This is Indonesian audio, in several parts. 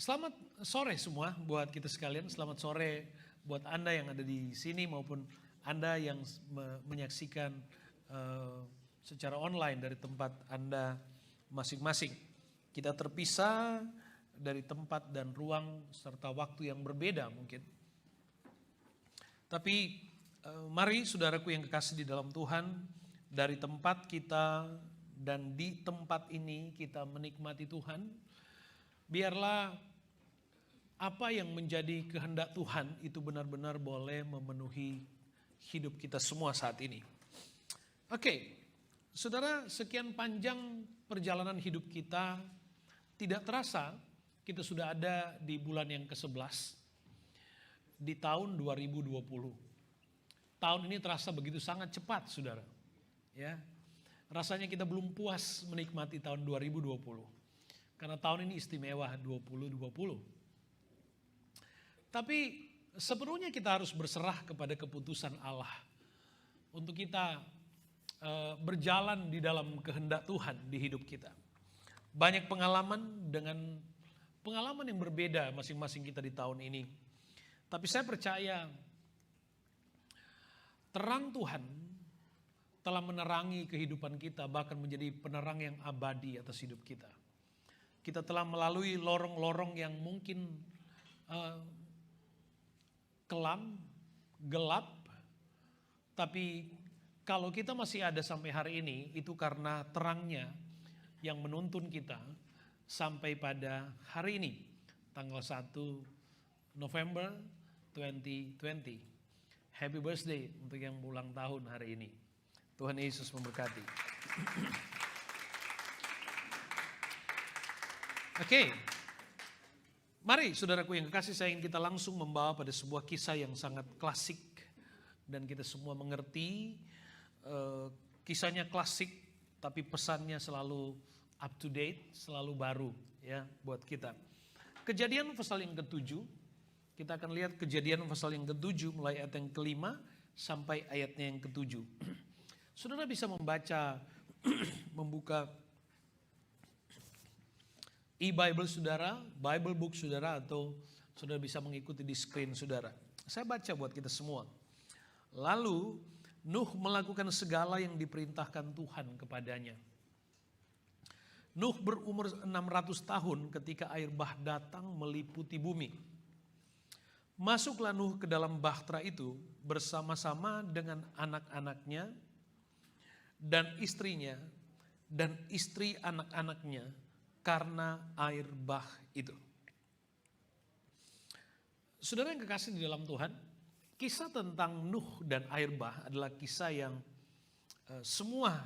Selamat sore semua buat kita sekalian. Selamat sore buat Anda yang ada di sini maupun Anda yang menyaksikan secara online dari tempat Anda masing-masing. Kita terpisah dari tempat dan ruang serta waktu yang berbeda mungkin. Tapi mari saudaraku yang kekasih di dalam Tuhan, dari tempat kita dan di tempat ini kita menikmati Tuhan. Biarlah apa yang menjadi kehendak Tuhan itu benar-benar boleh memenuhi hidup kita semua saat ini. Oke, saudara, sekian panjang perjalanan hidup kita, tidak terasa kita sudah ada di bulan yang ke-11 di tahun 2020. Tahun ini terasa begitu sangat cepat, saudara. Ya, rasanya kita belum puas menikmati tahun 2020. Karena tahun ini istimewa 2020. Tapi sepenuhnya kita harus berserah kepada keputusan Allah untuk kita berjalan di dalam kehendak Tuhan di hidup kita. Banyak pengalaman dengan pengalaman yang berbeda masing-masing kita di tahun ini. Tapi saya percaya terang Tuhan telah menerangi kehidupan kita, bahkan menjadi penerang yang abadi atas hidup kita. Kita telah melalui lorong-lorong yang mungkin kelam, gelap, tapi kalau kita masih ada sampai hari ini, itu karena terangnya yang menuntun kita sampai pada hari ini, tanggal 1 November 2020. Happy birthday untuk yang ulang tahun hari ini. Tuhan Yesus memberkati. Oke. Mari saudaraku yang kekasih, saya ingin kita langsung membawa pada sebuah kisah yang sangat klasik dan kita semua mengerti. Kisahnya klasik tapi pesannya selalu up to date, selalu baru ya buat kita. Kejadian pasal yang ke-7, kita akan lihat Kejadian pasal yang ke-7 mulai ayat yang ke-5 sampai ayatnya yang ke-7. Saudara bisa membaca, membuka e-Bible saudara, Bible book saudara, atau saudara bisa mengikuti di screen saudara. Saya baca buat kita semua. Lalu Nuh melakukan segala yang diperintahkan Tuhan kepadanya. Nuh berumur 600 tahun ketika air bah datang meliputi bumi. Masuklah Nuh ke dalam bahtera itu bersama-sama dengan anak-anaknya dan istrinya dan istri anak-anaknya, karena air bah itu. Saudara yang kekasih di dalam Tuhan, kisah tentang Nuh dan air bah adalah kisah yang semua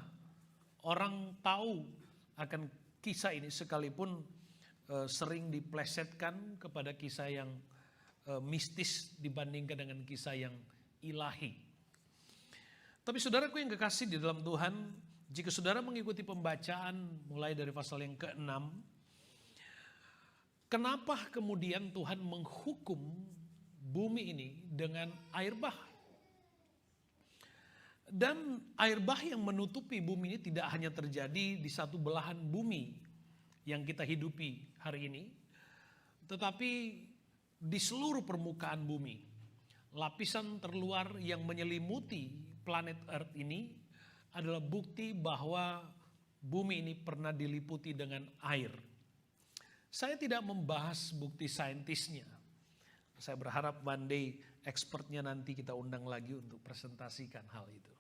orang tahu akan kisah ini, sekalipun sering diplesetkan kepada kisah yang mistis dibandingkan dengan kisah yang ilahi. Tapi saudaraku yang kekasih di dalam Tuhan, jika saudara mengikuti pembacaan mulai dari pasal yang ke-6, kenapa kemudian Tuhan menghukum bumi ini dengan air bah? Dan air bah yang menutupi bumi ini tidak hanya terjadi di satu belahan bumi yang kita hidupi hari ini, tetapi di seluruh permukaan bumi. Lapisan terluar yang menyelimuti planet Earth ini adalah bukti bahwa bumi ini pernah diliputi dengan air. Saya tidak membahas bukti saintisnya. Saya berharap one day expertnya nanti kita undang lagi untuk presentasikan hal itu.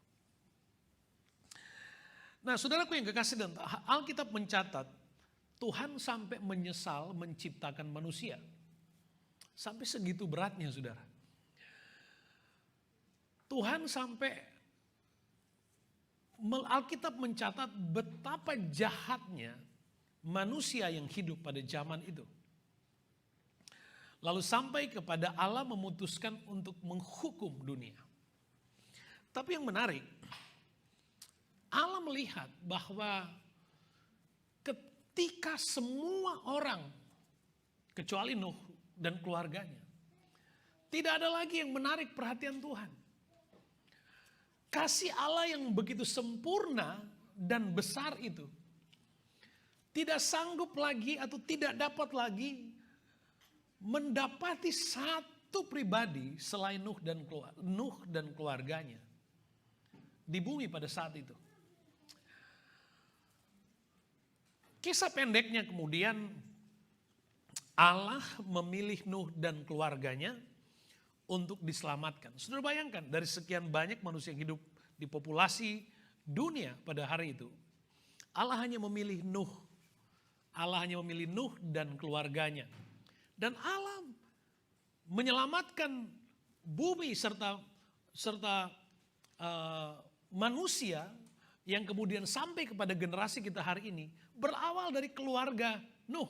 Nah, saudaraku yang kekasih, dan Alkitab mencatat Tuhan sampai menyesal menciptakan manusia. Sampai segitu beratnya, saudara. Tuhan sampai, Alkitab mencatat betapa jahatnya manusia yang hidup pada zaman itu. Lalu sampai kepada Allah memutuskan untuk menghukum dunia. Tapi yang menarik, Allah melihat bahwa ketika semua orang, kecuali Nuh dan keluarganya, tidak ada lagi yang menarik perhatian Tuhan. Kasih Allah yang begitu sempurna dan besar itu tidak sanggup lagi atau tidak dapat lagi mendapati satu pribadi selain Nuh dan keluarganya di bumi pada saat itu. Kisah pendeknya kemudian Allah memilih Nuh dan keluarganya untuk diselamatkan. Saudara bayangkan dari sekian banyak manusia yang hidup di populasi dunia pada hari itu, Allah hanya memilih Nuh. Allah hanya memilih Nuh dan keluarganya. Dan Allah menyelamatkan bumi serta manusia yang kemudian sampai kepada generasi kita hari ini berawal dari keluarga Nuh.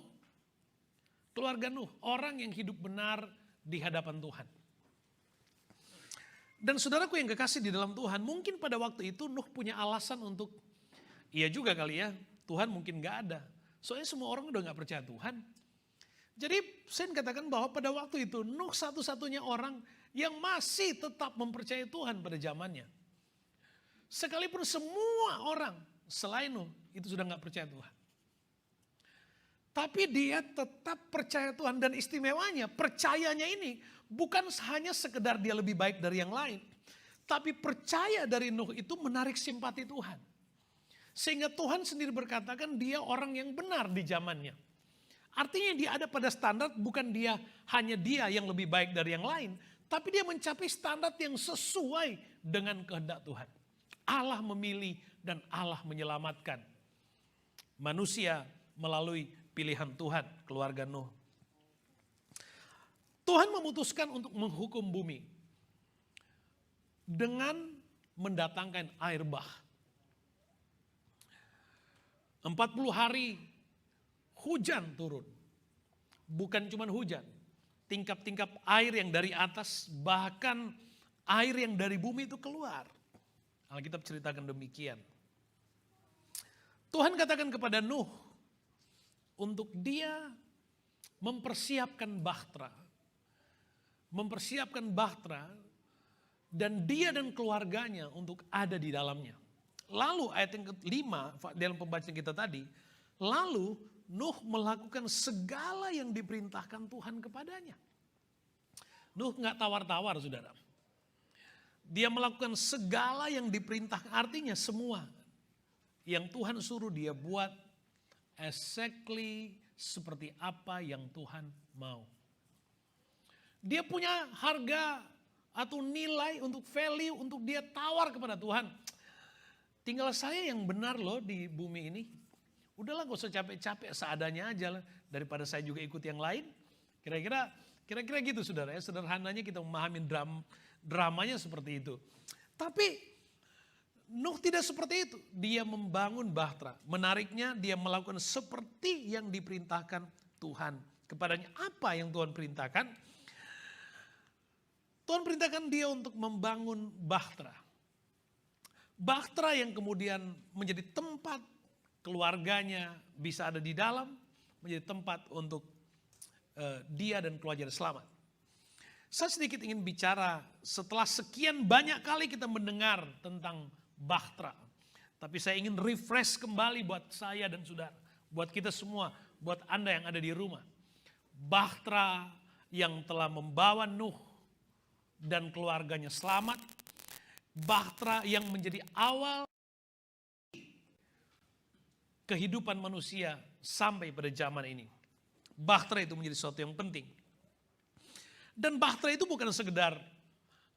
Keluarga Nuh, orang yang hidup benar di hadapan Tuhan. Dan saudaraku yang kekasih di dalam Tuhan, mungkin pada waktu itu Nuh punya alasan untuk, iya juga kali ya, Tuhan mungkin gak ada. Soalnya semua orang udah gak percaya Tuhan. Jadi saya katakan bahwa pada waktu itu Nuh satu-satunya orang yang masih tetap mempercayai Tuhan pada zamannya. Sekalipun semua orang selain Nuh itu sudah gak percaya Tuhan. Tapi dia tetap percaya Tuhan, dan istimewanya percayanya ini bukan hanya sekedar dia lebih baik dari yang lain. Tapi percaya dari Nuh itu menarik simpati Tuhan. Sehingga Tuhan sendiri berkatakan dia orang yang benar di zamannya. Artinya dia ada pada standar, bukan hanya dia yang lebih baik dari yang lain. Tapi dia mencapai standar yang sesuai dengan kehendak Tuhan. Allah memilih dan Allah menyelamatkan manusia melalui pilihan Tuhan, keluarga Nuh. Tuhan memutuskan untuk menghukum bumi dengan mendatangkan air bah. 40 hari hujan turun. Bukan cuma hujan, tingkap-tingkap air yang dari atas, bahkan air yang dari bumi itu keluar. Alkitab ceritakan demikian. Tuhan katakan kepada Nuh untuk dia mempersiapkan bahtera. Mempersiapkan bahtera dan dia dan keluarganya untuk ada di dalamnya. Lalu ayat yang kelima dalam pembacaan kita tadi, lalu Nuh melakukan segala yang diperintahkan Tuhan kepadanya. Nuh gak tawar-tawar saudara. Dia melakukan segala yang diperintahkan, artinya semua yang Tuhan suruh dia buat exactly seperti apa yang Tuhan mau. Dia punya harga atau nilai untuk value untuk dia tawar kepada Tuhan. Tinggal saya yang benar loh di bumi ini. Udahlah gak usah capek-capek, seadanya aja lah. Daripada saya juga ikut yang lain. Kira-kira gitu saudara ya. Sederhananya kita memahami dramanya seperti itu. Tapi Nuh tidak seperti itu. Dia membangun bahtera. Menariknya dia melakukan seperti yang diperintahkan Tuhan kepadanya. Apa yang Tuhan perintahkan? Tuhan perintahkan dia untuk membangun bahtera. Bahtera yang kemudian menjadi tempat keluarganya bisa ada di dalam. Menjadi tempat untuk dia dan keluarganya selamat. Saya sedikit ingin bicara setelah sekian banyak kali kita mendengar tentang bahtera. Tapi saya ingin refresh kembali buat saya dan saudara. Buat kita semua, buat Anda yang ada di rumah. Bahtera yang telah membawa Nuh dan keluarganya selamat. Bahtera yang menjadi awal kehidupan manusia sampai pada zaman ini. Bahtera itu menjadi sesuatu yang penting. Dan bahtera itu bukan sekedar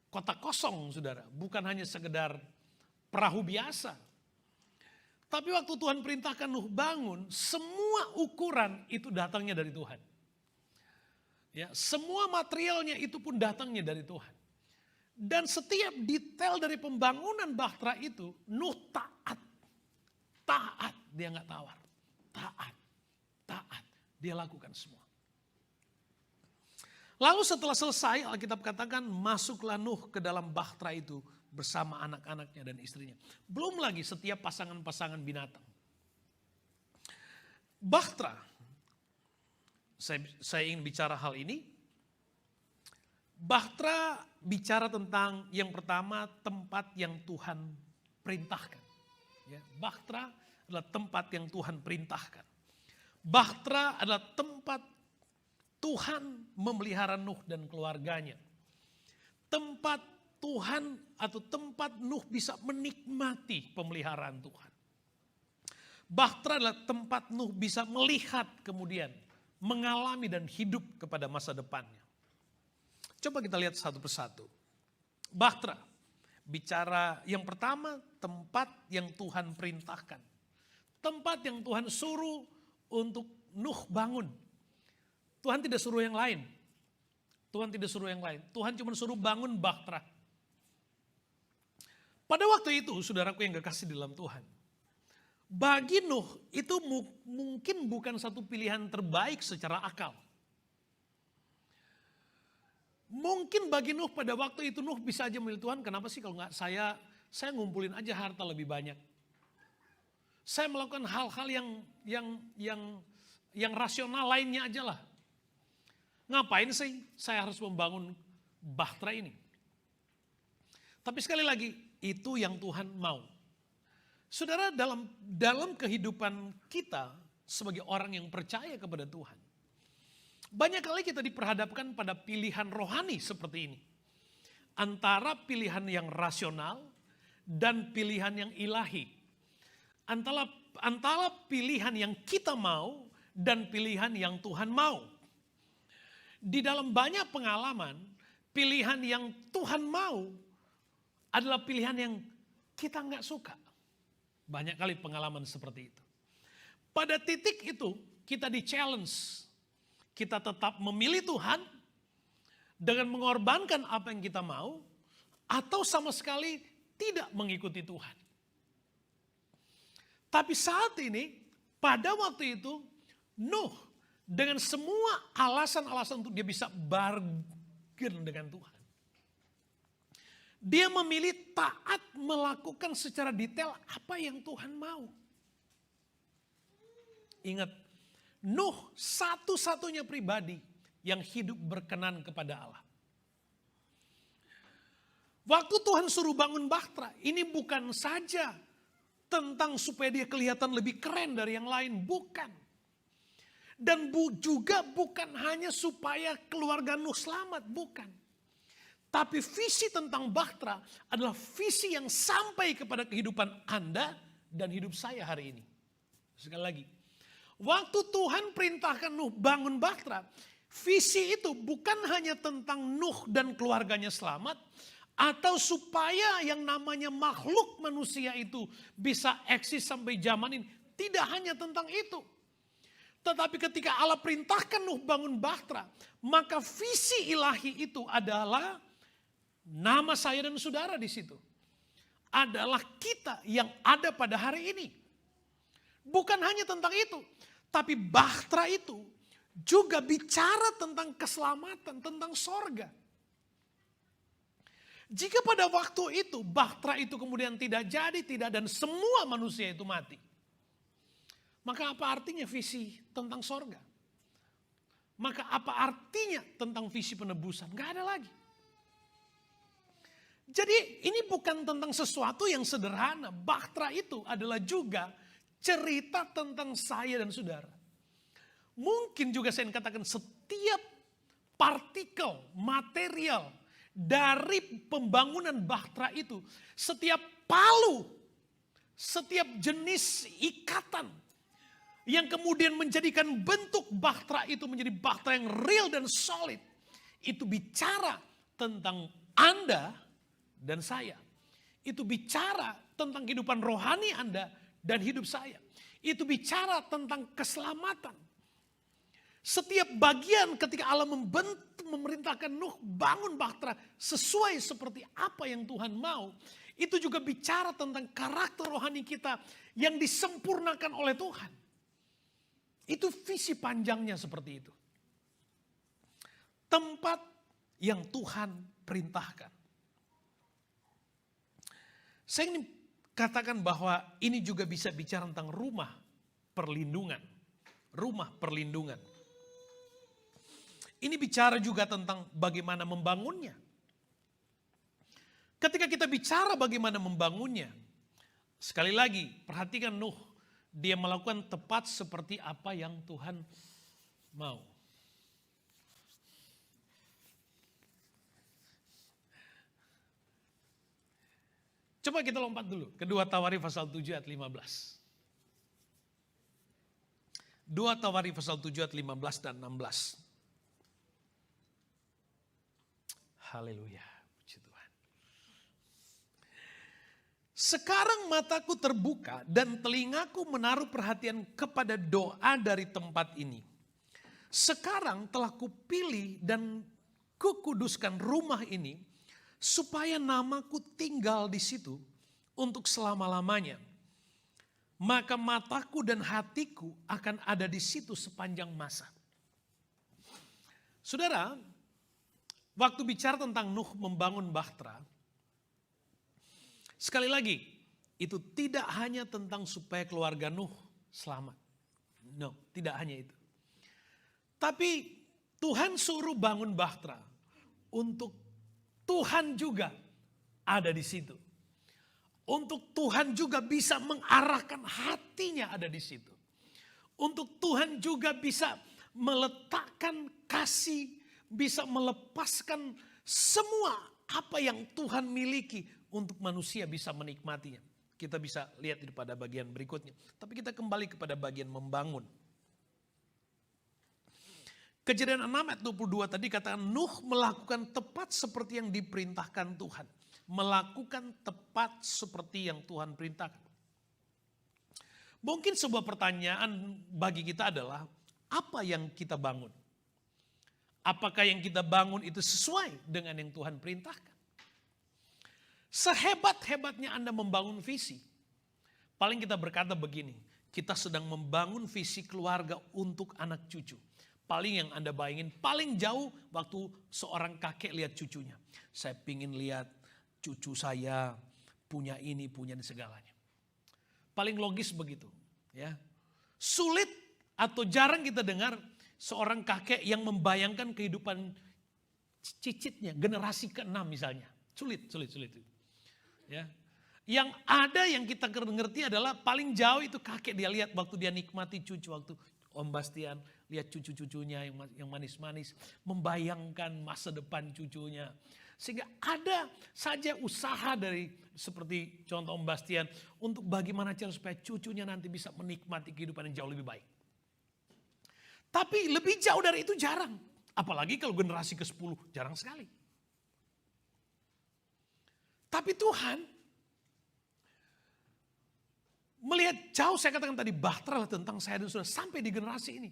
kotak kosong saudara. Bukan hanya sekedar perahu biasa. Tapi waktu Tuhan perintahkan Nuh bangun, semua ukuran itu datangnya dari Tuhan. Ya, semua materialnya itu pun datangnya dari Tuhan. Dan setiap detail dari pembangunan bahtera itu, Nuh taat. Taat, dia gak tawar. Taat, dia lakukan semua. Lalu setelah selesai, Alkitab katakan masuklah Nuh ke dalam bahtera itu bersama anak-anaknya dan istrinya. Belum lagi setiap pasangan-pasangan binatang. Bahtera, saya ingin bicara hal ini. Bahtera bicara tentang yang pertama tempat yang Tuhan perintahkan. Ya, bahtera adalah tempat yang Tuhan perintahkan. Bahtera adalah tempat Tuhan memelihara Nuh dan keluarganya. Tempat Tuhan atau tempat Nuh bisa menikmati pemeliharaan Tuhan. Bahtera adalah tempat Nuh bisa melihat kemudian, mengalami dan hidup kepada masa depannya. Coba kita lihat satu persatu. Bahtera bicara yang pertama, tempat yang Tuhan perintahkan. Tempat yang Tuhan suruh untuk Nuh bangun. Tuhan tidak suruh yang lain. Tuhan tidak suruh yang lain. Tuhan cuma suruh bangun Bahtera. Pada waktu itu, saudaraku yang kekasih dalam Tuhan, bagi Nuh itu mungkin bukan satu pilihan terbaik secara akal. Mungkin bagi Nuh pada waktu itu Nuh bisa aja memilih, Tuhan kenapa sih kalau nggak saya ngumpulin aja harta lebih banyak. Saya melakukan hal-hal yang rasional lainnya aja lah. Ngapain sih saya harus membangun Bahtera ini? Tapi sekali lagi, itu yang Tuhan mau. Saudara, dalam kehidupan kita sebagai orang yang percaya kepada Tuhan, banyak kali kita diperhadapkan pada pilihan rohani seperti ini. Antara pilihan yang rasional dan pilihan yang ilahi. Antara pilihan yang kita mau dan pilihan yang Tuhan mau. Di dalam banyak pengalaman, pilihan yang Tuhan mau adalah pilihan yang kita nggak suka. Banyak kali pengalaman seperti itu. Pada titik itu kita di-challenge. Kita tetap memilih Tuhan dengan mengorbankan apa yang kita mau atau sama sekali tidak mengikuti Tuhan. Tapi saat ini, pada waktu itu, Nuh dengan semua alasan-alasan untuk dia bisa bargain dengan Tuhan. Dia memilih taat melakukan secara detail apa yang Tuhan mau. Ingat, Nuh satu-satunya pribadi yang hidup berkenan kepada Allah. Waktu Tuhan suruh bangun Bahtera, ini bukan saja tentang supaya dia kelihatan lebih keren dari yang lain, bukan. Dan juga bukan hanya supaya keluarga Nuh selamat, bukan. Tapi visi tentang Bahtera adalah visi yang sampai kepada kehidupan Anda dan hidup saya hari ini. Sekali lagi, waktu Tuhan perintahkan Nuh bangun Bahtera, visi itu bukan hanya tentang Nuh dan keluarganya selamat, atau supaya yang namanya makhluk manusia itu bisa eksis sampai zaman ini. Tidak hanya tentang itu. Tetapi ketika Allah perintahkan Nuh bangun Bahtera, maka visi ilahi itu adalah nama saya dan saudara di situ. Adalah kita yang ada pada hari ini. Bukan hanya tentang itu, tapi Bahtera itu juga bicara tentang keselamatan, tentang sorga. Jika pada waktu itu Bahtera itu kemudian tidak jadi, dan semua manusia itu mati. Maka apa artinya visi tentang sorga? Maka apa artinya tentang visi penebusan? Gak ada lagi. Jadi ini bukan tentang sesuatu yang sederhana. Bahtera itu adalah juga cerita tentang saya dan saudara. Mungkin juga saya katakan setiap partikel material dari pembangunan Bahtera itu, setiap palu, setiap jenis ikatan yang kemudian menjadikan bentuk Bahtera itu menjadi Bahtera yang real dan solid, itu bicara tentang Anda dan saya. Itu bicara tentang kehidupan rohani Anda dan hidup saya. Itu bicara tentang keselamatan. Setiap bagian ketika Allah memerintahkan Nuh bangun Bahtera sesuai seperti apa yang Tuhan mau. Itu juga bicara tentang karakter rohani kita yang disempurnakan oleh Tuhan. Itu visi panjangnya seperti itu. Tempat yang Tuhan perintahkan. Saya ingin katakan bahwa ini juga bisa bicara tentang rumah perlindungan. Rumah perlindungan. Ini bicara juga tentang bagaimana membangunnya. Ketika kita bicara bagaimana membangunnya, sekali lagi perhatikan Nuh, dia melakukan tepat seperti apa yang Tuhan mau. Coba kita lompat dulu ke 2 Tawarikh pasal 7 ayat 15. 2 Tawarikh pasal 7 ayat 15 dan 16. Haleluya, puji Tuhan. Sekarang mataku terbuka dan telingaku menaruh perhatian kepada doa dari tempat ini. Sekarang telah kupilih dan kukuduskan rumah ini supaya namaku tinggal di situ untuk selama-lamanya. Maka mataku dan hatiku akan ada di situ sepanjang masa. Saudara, waktu bicara tentang Nuh membangun bahtera, sekali lagi, itu tidak hanya tentang supaya keluarga Nuh selamat. No, tidak hanya itu. Tapi Tuhan suruh bangun bahtera untuk Tuhan juga ada di situ. Untuk Tuhan juga bisa mengarahkan hatinya ada di situ. Untuk Tuhan juga bisa meletakkan kasih, bisa melepaskan semua apa yang Tuhan miliki untuk manusia bisa menikmatinya. Kita bisa lihat itu pada bagian berikutnya. Tapi kita kembali kepada bagian membangun. Kejadian 6 ayat 22 tadi katakan Nuh melakukan tepat seperti yang diperintahkan Tuhan. Melakukan tepat seperti yang Tuhan perintahkan. Mungkin sebuah pertanyaan bagi kita adalah apa yang kita bangun? Apakah yang kita bangun itu sesuai dengan yang Tuhan perintahkan? Sehebat-hebatnya Anda membangun visi, paling kita berkata begini, kita sedang membangun visi keluarga untuk anak cucu. Paling yang Anda bayangin, paling jauh waktu seorang kakek lihat cucunya. Saya pingin lihat cucu saya punya ini, punya ini segalanya. Paling logis begitu. Ya. Sulit atau jarang kita dengar seorang kakek yang membayangkan kehidupan cicitnya, generasi ke-6 misalnya. Sulit. Ya. Yang ada yang kita ngerti adalah paling jauh itu kakek dia lihat waktu dia nikmati cucu, waktu Om Bastian lihat cucu-cucunya yang manis-manis, membayangkan masa depan cucunya. Sehingga ada saja usaha dari seperti contoh Om Bastian untuk bagaimana cara supaya cucunya nanti bisa menikmati kehidupan yang jauh lebih baik. Tapi lebih jauh dari itu jarang. Apalagi kalau generasi ke-10, jarang sekali. Tapi Tuhan melihat jauh, saya katakan tadi bahtera tentang saya dan saudara sampai di generasi ini.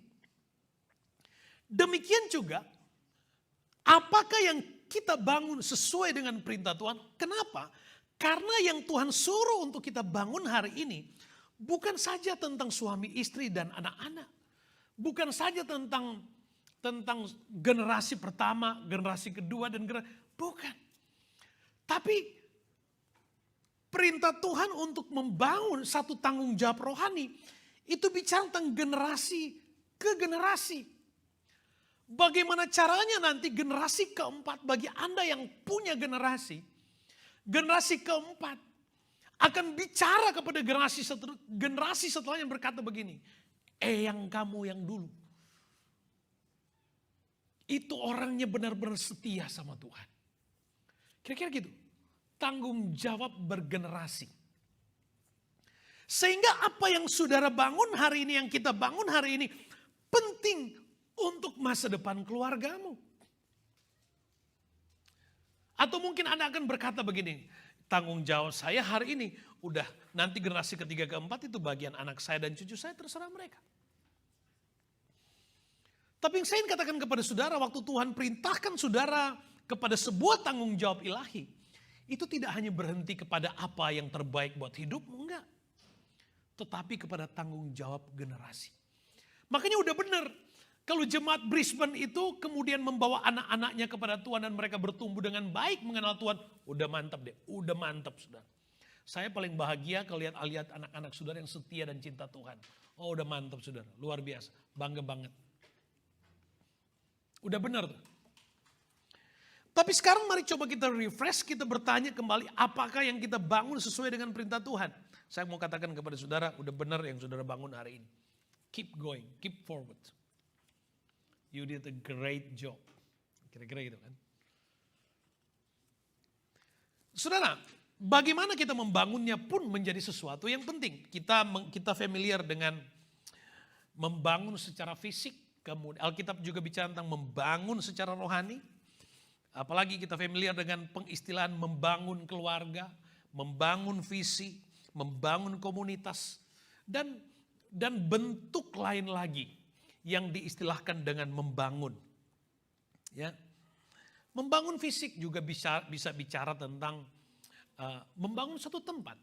Demikian juga, apakah yang kita bangun sesuai dengan perintah Tuhan? Kenapa? Karena yang Tuhan suruh untuk kita bangun hari ini bukan saja tentang suami istri dan anak-anak. Bukan saja tentang generasi pertama, generasi kedua dan bukan. Tapi perintah Tuhan untuk membangun satu tanggung jawab rohani itu bicara tentang generasi ke generasi. Bagaimana caranya nanti generasi keempat bagi Anda yang punya generasi keempat akan bicara kepada generasi setelahnya berkata begini, yang kamu yang dulu itu orangnya benar-benar setia sama Tuhan. Kira-kira gitu. Tanggung jawab bergenerasi. Sehingga apa yang saudara bangun hari ini, yang kita bangun hari ini penting untuk masa depan keluargamu. Atau mungkin Anda akan berkata begini, tanggung jawab saya hari ini, udah nanti generasi ketiga keempat itu bagian anak saya dan cucu saya, terserah mereka. Tapi yang saya ingin katakan kepada saudara, waktu Tuhan perintahkan saudara kepada sebuah tanggung jawab ilahi, itu tidak hanya berhenti kepada apa yang terbaik buat hidupmu, enggak. Tetapi kepada tanggung jawab generasi. Makanya udah benar. Kalau jemaat Brisbane itu kemudian membawa anak-anaknya kepada Tuhan dan mereka bertumbuh dengan baik mengenal Tuhan. Udah mantap deh, udah mantap saudara. Saya paling bahagia kalau lihat anak-anak saudara yang setia dan cinta Tuhan. Oh udah mantap saudara, luar biasa, bangga banget. Udah benar tuh. Tapi sekarang mari coba kita refresh, kita bertanya kembali apakah yang kita bangun sesuai dengan perintah Tuhan. Saya mau katakan kepada saudara, udah benar yang saudara bangun hari ini. Keep going, keep forward. You did a great job. Kira-kira gitu kan. Saudara, bagaimana kita membangunnya pun menjadi sesuatu yang penting. Kita familiar dengan membangun secara fisik. Kemudian Alkitab juga bicara tentang membangun secara rohani. Apalagi kita familiar dengan pengistilahan membangun keluarga, membangun visi, membangun komunitas, dan bentuk lain lagi yang diistilahkan dengan membangun. Ya, membangun fisik juga bisa bicara tentang membangun satu tempat.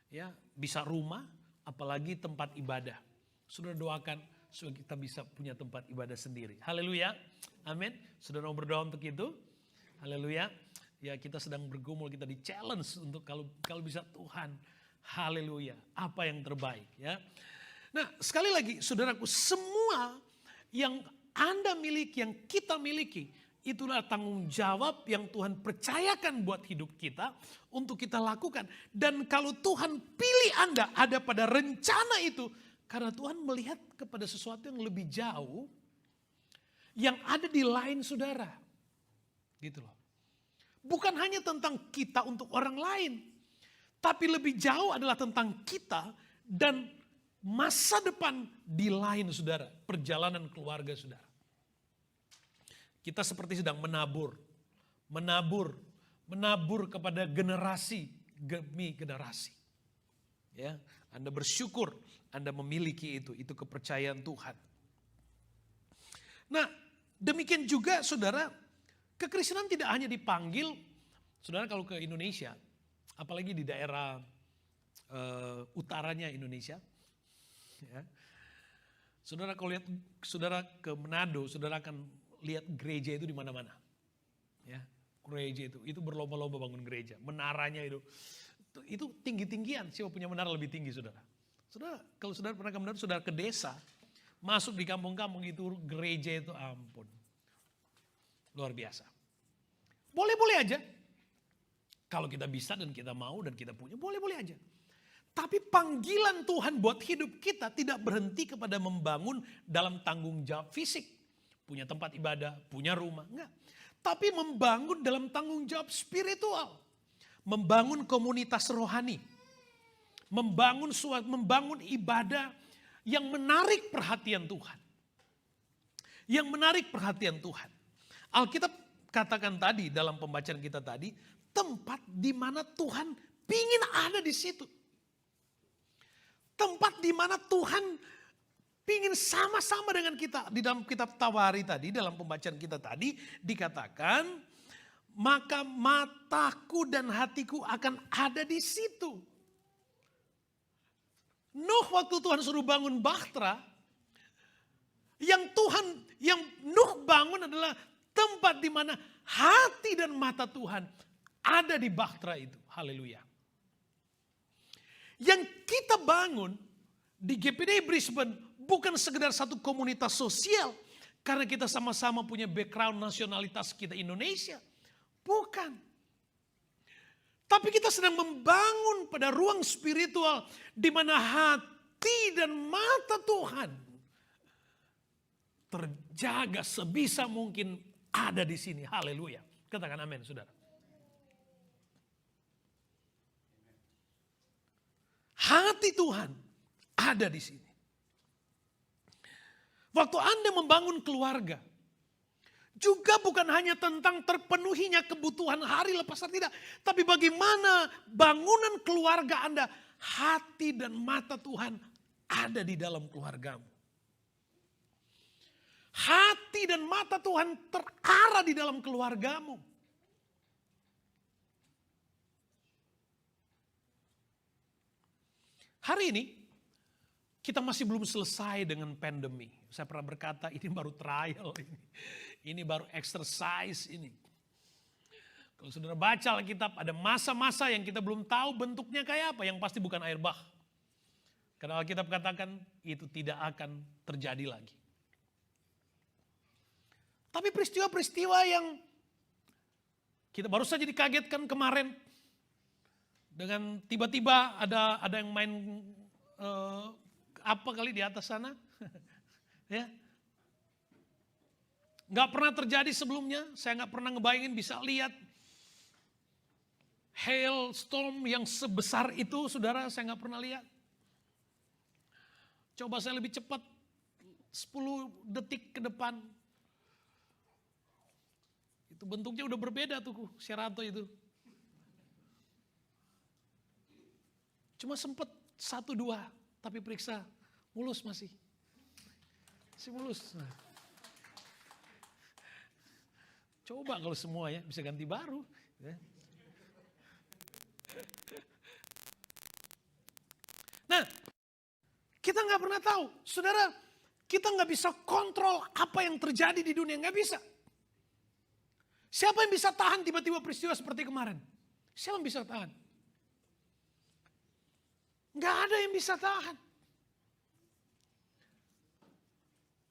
Ya, bisa rumah, apalagi tempat ibadah. Saudara doakan supaya kita bisa punya tempat ibadah sendiri. Haleluya. Amin. Saudara mau berdoa untuk itu? Haleluya. Ya, kita sedang bergumul, kita di challenge untuk kalau bisa Tuhan. Haleluya. Apa yang terbaik, ya. Nah, sekali lagi saudaraku, semua yang Anda miliki, yang kita miliki, itulah tanggung jawab yang Tuhan percayakan buat hidup kita untuk kita lakukan. Dan kalau Tuhan pilih Anda ada pada rencana itu, karena Tuhan melihat kepada sesuatu yang lebih jauh yang ada di lain saudara. Gitu loh. Bukan hanya tentang kita untuk orang lain, tapi lebih jauh adalah tentang kita dan masa depan di lain saudara, perjalanan keluarga saudara. Kita seperti sedang menabur kepada generasi demi generasi. Ya, Anda bersyukur Anda memiliki itu kepercayaan Tuhan. Nah, demikian juga saudara, kekristenan tidak hanya dipanggil, saudara kalau ke Indonesia, apalagi di daerah utaranya Indonesia, ya. Saudara kalau lihat, saudara ke Manado, saudara akan lihat gereja itu di mana-mana. Ya, gereja itu berlomba-lomba bangun gereja. Menaranya itu tinggi-tinggian, siapa punya menara lebih tinggi saudara. Saudara, kalau saudara pernah ke Manado, saudara ke desa, masuk di kampung-kampung itu gereja itu ampun. Luar biasa. Boleh-boleh aja. Kalau kita bisa dan kita mau dan kita punya, boleh-boleh aja. Tapi panggilan Tuhan buat hidup kita tidak berhenti kepada membangun dalam tanggung jawab fisik. Punya tempat ibadah, punya rumah, enggak. Tapi membangun dalam tanggung jawab spiritual. Membangun komunitas rohani. Membangun ibadah yang menarik perhatian Tuhan. Yang menarik perhatian Tuhan. Alkitab katakan tadi dalam pembacaan kita tadi, tempat di mana Tuhan pingin ada di situ. Tempat di mana Tuhan pingin sama-sama dengan kita. Di dalam kitab Tawari tadi, dalam pembacaan kita tadi dikatakan, maka mataku dan hatiku akan ada di situ. Nuh waktu Tuhan suruh bangun bahtera, yang Nuh bangun adalah tempat di mana hati dan mata Tuhan ada di bahtera itu. Haleluya. Yang kita bangun di GPD Brisbane bukan sekedar satu komunitas sosial. Karena kita sama-sama punya background nasionalitas kita Indonesia. Bukan. Tapi kita sedang membangun pada ruang spiritual di mana hati dan mata Tuhan terjaga sebisa mungkin ada di sini. Haleluya. Katakan amin, saudara. Hati Tuhan ada di sini. Waktu Anda membangun keluarga, juga bukan hanya tentang terpenuhinya kebutuhan hari lepas hari, tidak. Tapi bagaimana bangunan keluarga Anda, hati dan mata Tuhan ada di dalam keluargamu. Hati dan mata Tuhan terarah di dalam keluargamu. Hari ini kita masih belum selesai dengan pandemi. Saya pernah berkata ini baru trial ini. Ini baru exercise ini. Kalau saudara baca Alkitab ada masa-masa yang kita belum tahu bentuknya kayak apa. Yang pasti bukan air bah. Karena Alkitab katakan itu tidak akan terjadi lagi. Tapi peristiwa-peristiwa yang kita baru saja dikagetkan kemarin. Dengan tiba-tiba ada yang main apa kali di atas sana. Ya. Gak pernah terjadi sebelumnya. Saya gak pernah ngebayangin bisa lihat. hailstorm yang sebesar itu, saudara, saya nggak pernah lihat. Coba saya lebih cepat, 10 detik ke depan. Itu bentuknya udah berbeda tuh, Sherato itu. Cuma sempet 1-2, tapi periksa, mulus masih. Masih mulus. Nah. Coba kalau semua ya, bisa ganti baru. Ya. Nah, kita nggak pernah tahu, saudara, kita nggak bisa kontrol apa yang terjadi di dunia, nggak bisa. Siapa yang bisa tahan tiba-tiba peristiwa seperti kemarin? Siapa yang bisa tahan? Nggak ada yang bisa tahan.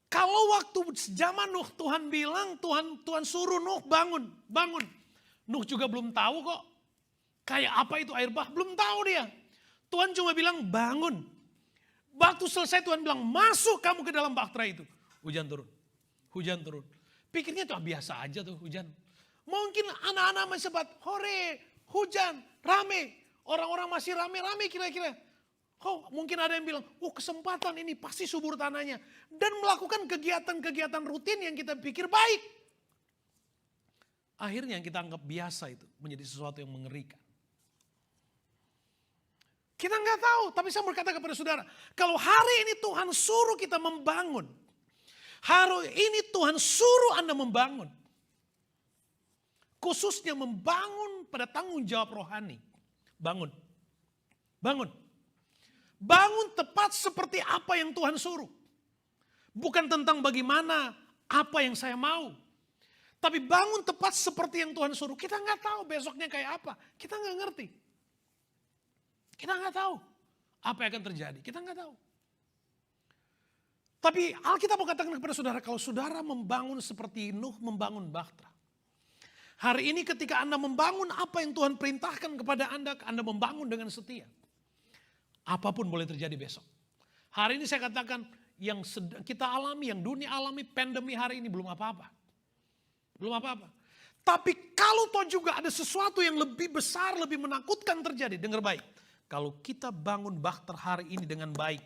Kalau waktu zaman Nuh Tuhan bilang, Tuhan suruh Nuh bangun. Nuh juga belum tahu kok. Kayak apa itu air bah, belum tahu dia. Tuhan cuma bilang bangun. Waktu selesai Tuhan bilang masuk kamu ke dalam bahtera itu. Hujan turun. Pikirnya tuh biasa aja tuh hujan. Mungkin anak-anak masih sebat, hore, hujan, rame. Orang-orang masih rame-rame kira-kira. Oh, mungkin ada yang bilang, kesempatan ini pasti subur tanahnya. Dan melakukan kegiatan-kegiatan rutin yang kita pikir baik. Akhirnya yang kita anggap biasa itu menjadi sesuatu yang mengerikan. Kita nggak tahu, tapi saya berkata kepada saudara, kalau hari ini Tuhan suruh kita membangun. Hari ini Tuhan suruh Anda membangun. Khususnya membangun pada tanggung jawab rohani. Bangun. Bangun tepat seperti apa yang Tuhan suruh. Bukan tentang bagaimana apa yang saya mau. Tapi bangun tepat seperti yang Tuhan suruh. Kita nggak tahu besoknya kayak apa. Kita nggak ngerti. Kita nggak tahu apa yang akan terjadi. Kita nggak tahu. Tapi Alkitab mengatakan kepada saudara, kalau saudara membangun seperti Nuh membangun bahtera. Hari ini ketika Anda membangun apa yang Tuhan perintahkan kepada Anda membangun dengan setia. Apapun boleh terjadi besok. Hari ini saya katakan yang kita alami, yang dunia alami, pandemi hari ini belum apa-apa. Tapi kalau toh juga ada sesuatu yang lebih besar, lebih menakutkan terjadi, dengar baik. Kalau kita bangun bahtera hari ini dengan baik,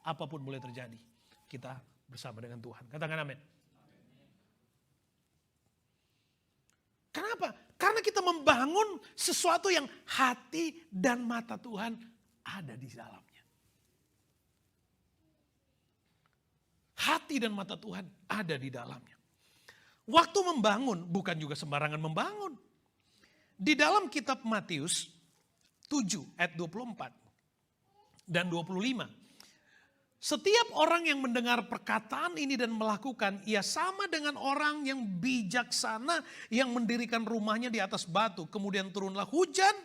apapun boleh terjadi. Kita bersama dengan Tuhan. Katakan amin. Kenapa? Karena kita membangun sesuatu yang hati dan mata Tuhan ada di dalamnya. Hati dan mata Tuhan ada di dalamnya. Waktu membangun bukan juga sembarangan membangun. Di dalam kitab Matius 7 ayat 24 dan 25. Setiap orang yang mendengar perkataan ini dan melakukan, ia sama dengan orang yang bijaksana yang mendirikan rumahnya di atas batu. Kemudian turunlah hujan,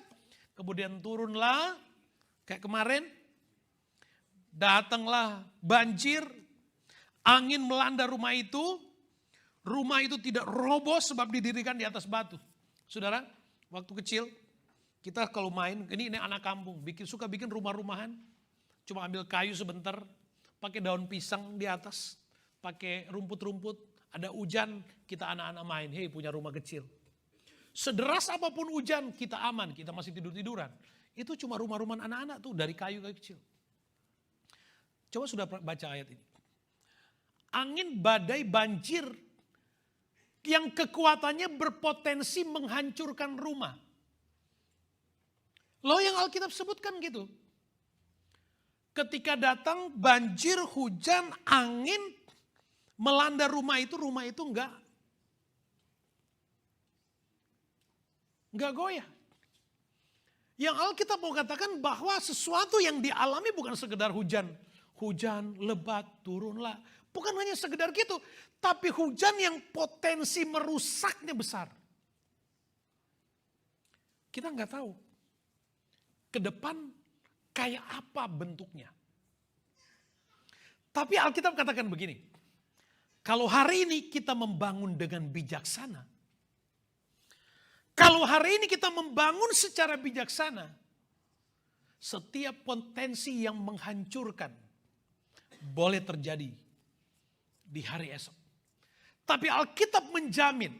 kemudian turunlah kayak kemarin, datanglah banjir, angin melanda rumah itu tidak roboh sebab didirikan di atas batu. Saudara, waktu kecil kita kalau main, ini anak kampung, suka bikin rumah-rumahan, cuma ambil kayu sebentar, pakai daun pisang di atas, pakai rumput-rumput, ada hujan, kita anak-anak main, punya rumah kecil. Sederas apapun hujan, kita aman, kita masih tidur-tiduran. Itu cuma rumah-rumah anak-anak tuh dari kayu kecil. Coba sudah baca ayat ini. Angin, badai, banjir yang kekuatannya berpotensi menghancurkan rumah. Loh yang Alkitab sebutkan gitu. Ketika datang banjir, hujan, angin melanda rumah itu enggak goyah. Yang Alkitab mau katakan bahwa sesuatu yang dialami bukan sekedar hujan. Hujan, lebat, turunlah. Bukan hanya sekedar gitu. Tapi hujan yang potensi merusaknya besar. Kita nggak tahu. Ke depan kayak apa bentuknya. Tapi Alkitab katakan begini. Kalau hari ini kita membangun dengan bijaksana. Kalau hari ini kita membangun secara bijaksana, setiap potensi yang menghancurkan boleh terjadi di hari esok. Tapi Alkitab menjamin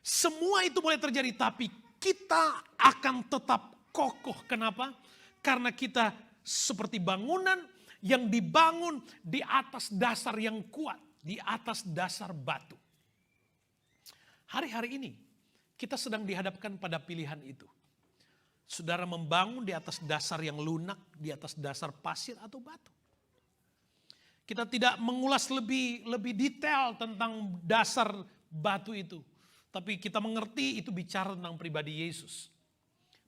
semua itu boleh terjadi, tapi kita akan tetap kokoh. Kenapa? Karena kita seperti bangunan yang dibangun di atas dasar yang kuat, di atas dasar batu. Hari-hari ini kita sedang dihadapkan pada pilihan itu. Saudara membangun di atas dasar yang lunak, di atas dasar pasir atau batu. Kita tidak mengulas lebih detail tentang dasar batu itu. Tapi kita mengerti itu bicara tentang pribadi Yesus.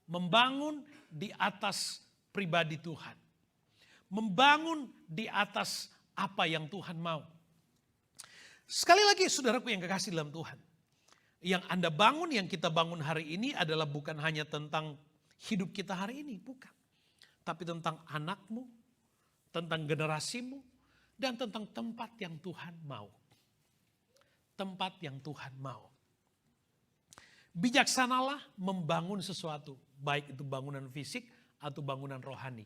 Membangun di atas pribadi Tuhan. Membangun di atas apa yang Tuhan mau. Sekali lagi saudaraku yang kekasih dalam Tuhan. Yang Anda bangun, yang kita bangun hari ini adalah bukan hanya tentang hidup kita hari ini, bukan. Tapi tentang anakmu, tentang generasimu, dan tentang tempat yang Tuhan mau. Tempat yang Tuhan mau. Bijaksanalah membangun sesuatu, baik itu bangunan fisik atau bangunan rohani.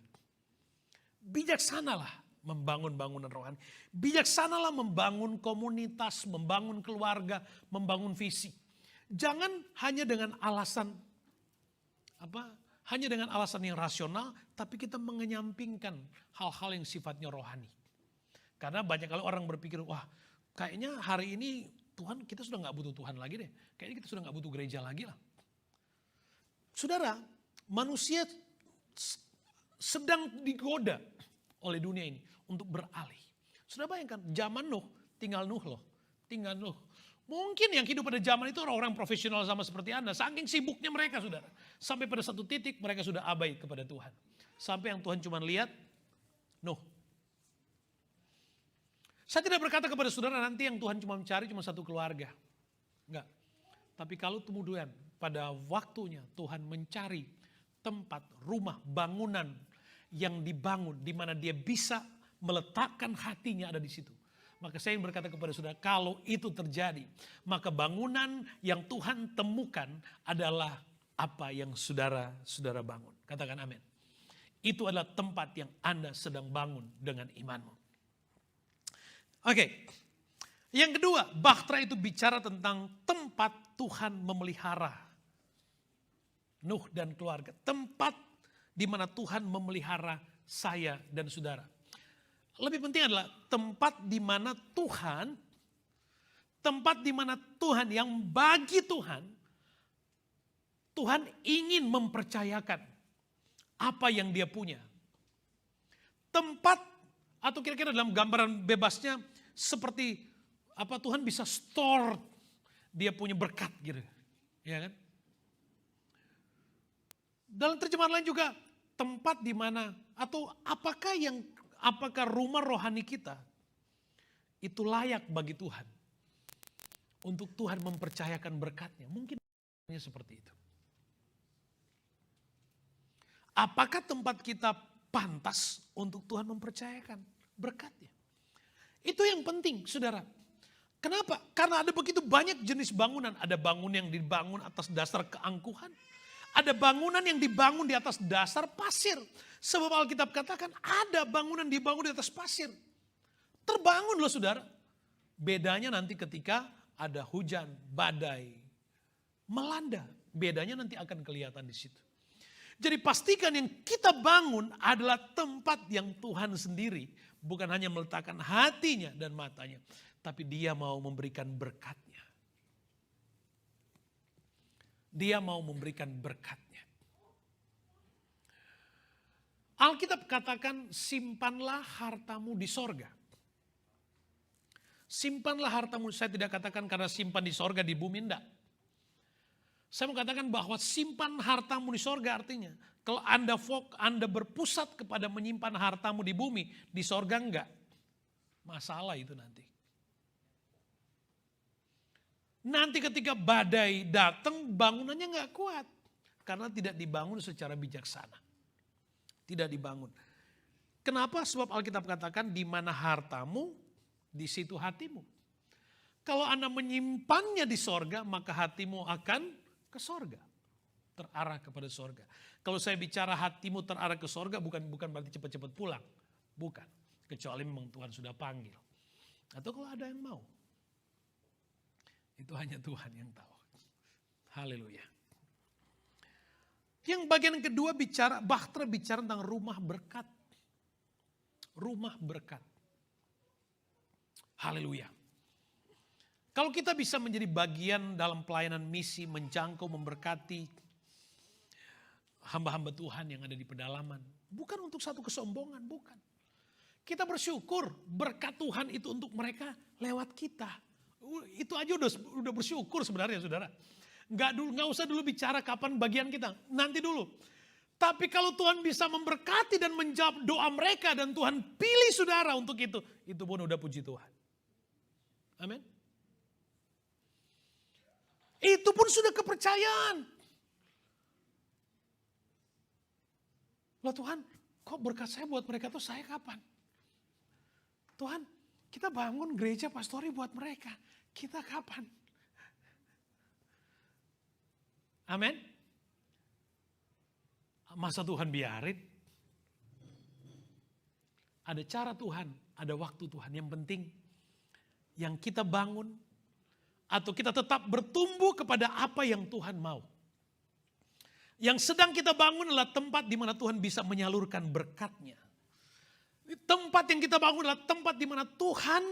Bijaksanalah membangun bangunan rohani. Bijaksanalah membangun komunitas, membangun keluarga, membangun visi. Jangan hanya dengan alasan hanya dengan alasan yang rasional, tapi kita mengenyampingkan hal-hal yang sifatnya rohani. Karena banyak kali orang berpikir, wah kayaknya hari ini Tuhan, kita sudah gak butuh Tuhan lagi deh. Kayaknya kita sudah gak butuh gereja lagi lah. Saudara, manusia sedang digoda oleh dunia ini untuk beralih. Saudara bayangkan, zaman Nuh, tinggal Nuh loh. Tinggal Nuh. Mungkin yang hidup pada zaman itu orang-orang profesional sama seperti Anda. Saking sibuknya mereka saudara. Sampai pada satu titik mereka sudah abai kepada Tuhan. Sampai yang Tuhan cuma lihat, Nuh. Saya tidak berkata kepada saudara nanti yang Tuhan cuma mencari cuma satu keluarga. Enggak. Tapi kalau kemudian pada waktunya Tuhan mencari tempat, rumah, bangunan yang dibangun. Di mana dia bisa meletakkan hatinya ada di situ. Maka saya ingin berkata kepada saudara, kalau itu terjadi, maka bangunan yang Tuhan temukan adalah apa yang saudara bangun. Katakan amin. Itu adalah tempat yang Anda sedang bangun dengan imanmu. Oke. Yang kedua, Bahtera itu bicara tentang tempat Tuhan memelihara Nuh dan keluarga. Tempat di mana Tuhan memelihara saya dan saudara. Lebih penting adalah tempat di mana Tuhan yang bagi Tuhan ingin mempercayakan apa yang dia punya. Tempat atau kira-kira dalam gambaran bebasnya seperti apa Tuhan bisa store dia punya berkat gitu. Ya kan? Dalam terjemahan lain juga tempat di mana atau apakah rumah rohani kita itu layak bagi Tuhan untuk Tuhan mempercayakan berkatnya? Mungkin seperti itu. Apakah tempat kita pantas untuk Tuhan mempercayakan berkatnya? Itu yang penting, saudara. Kenapa? Karena ada begitu banyak jenis bangunan. Ada bangunan yang dibangun atas dasar keangkuhan. Ada bangunan yang dibangun di atas dasar pasir. Sebab Alkitab katakan ada bangunan dibangun di atas pasir. Terbangun loh saudara. Bedanya nanti ketika ada hujan, badai, melanda. Bedanya nanti akan kelihatan di situ. Jadi pastikan yang kita bangun adalah tempat yang Tuhan sendiri. Bukan hanya meletakkan hatinya dan matanya. Tapi dia mau memberikan berkatnya. Dia mau memberikan berkatnya. Alkitab katakan simpanlah hartamu di sorga. Simpanlah hartamu, saya tidak katakan karena simpan di sorga di bumi, enggak. Saya mau katakan bahwa simpan hartamu di sorga artinya. Kalau Anda berpusat kepada menyimpan hartamu di bumi, di sorga enggak. Masalah itu nanti. Nanti ketika badai datang bangunannya enggak kuat. Karena tidak dibangun secara bijaksana. Tidak dibangun. Kenapa? Sebab Alkitab katakan di mana hartamu, di situ hatimu. Kalau Anda menyimpannya di sorga, maka hatimu akan ke sorga. Terarah kepada sorga. Kalau saya bicara hatimu terarah ke sorga, bukan berarti cepat-cepat pulang. Bukan. Kecuali memang Tuhan sudah panggil. Atau kalau ada yang mau. Itu hanya Tuhan yang tahu. Haleluya. Yang bagian kedua Bahtera bicara tentang rumah berkat. Rumah berkat. Haleluya. Kalau kita bisa menjadi bagian dalam pelayanan misi, menjangkau, memberkati hamba-hamba Tuhan yang ada di pedalaman. Bukan untuk satu kesombongan, bukan. Kita bersyukur berkat Tuhan itu untuk mereka lewat kita. Itu aja udah bersyukur sebenarnya saudara. Nggak usah dulu bicara kapan bagian kita, nanti dulu. Tapi kalau Tuhan bisa memberkati dan menjawab doa mereka dan Tuhan pilih saudara untuk itu pun udah puji Tuhan. Amin. Itu pun sudah kepercayaan. Loh Tuhan, kok berkat saya buat mereka tuh saya kapan? Tuhan, kita bangun gereja pastori buat mereka. Kita kapan? Amin. Masa Tuhan biarin? Ada cara Tuhan, ada waktu Tuhan. Yang penting yang kita bangun atau kita tetap bertumbuh kepada apa yang Tuhan mau. Yang sedang kita bangun adalah tempat di mana Tuhan bisa menyalurkan berkat-Nya. Tempat yang kita bangun adalah tempat di mana Tuhan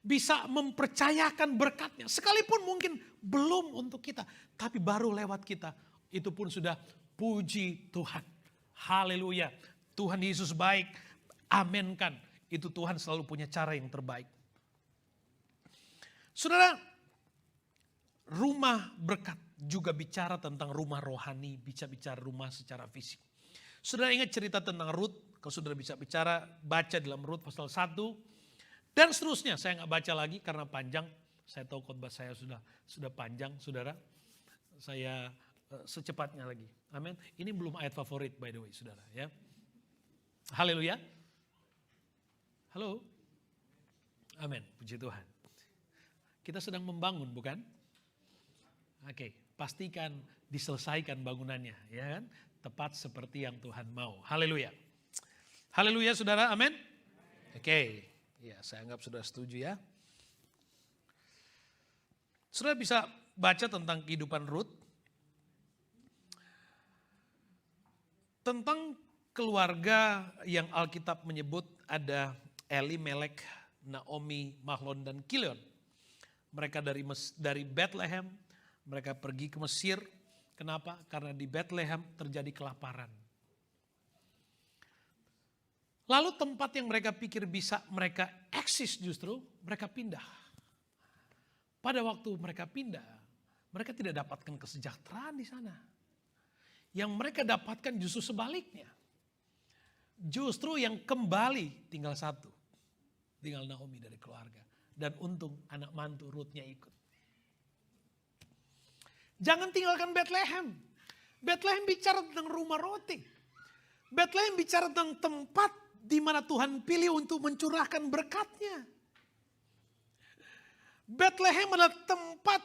bisa mempercayakan berkat-Nya. Sekalipun mungkin belum untuk kita, tapi baru lewat kita. Itu pun sudah puji Tuhan. Haleluya. Tuhan Yesus baik. Aminkan. Itu Tuhan selalu punya cara yang terbaik. Saudara, rumah berkat juga bicara tentang rumah rohani, bicara rumah secara fisik. Saudara ingat cerita tentang Rut? Kalau saudara bisa bicara, baca dalam Rut pasal 1. Dan seterusnya, saya nggak baca lagi karena panjang. Saya tahu khotbah saya sudah panjang, saudara. Saya secepatnya lagi. Amin. Ini belum ayat favorit by the way, saudara. Ya. Haleluya. Halo. Amin. Puji Tuhan. Kita sedang membangun, bukan? Oke, pastikan diselesaikan bangunannya, ya kan? Tepat seperti yang Tuhan mau. Haleluya. Haleluya, saudara. Amin. Oke, ya saya anggap sudah setuju ya. Saudara bisa baca tentang kehidupan Rut. Tentang keluarga yang Alkitab menyebut ada Elimelek, Naomi, Mahlon, dan Kilion. Mereka dari Bethlehem, mereka pergi ke Mesir. Kenapa? Karena di Bethlehem terjadi kelaparan. Lalu tempat yang mereka pikir bisa mereka eksis justru, mereka pindah. Pada waktu mereka pindah, mereka tidak dapatkan kesejahteraan di sana. Yang mereka dapatkan justru sebaliknya. Justru yang kembali tinggal satu. Tinggal Naomi dari keluarga. Dan untung anak mantu Rutnya ikut. Jangan tinggalkan Bethlehem. Bethlehem bicara tentang rumah roti. Bethlehem bicara tentang tempat di mana Tuhan pilih untuk mencurahkan berkat-Nya. Bethlehem adalah tempat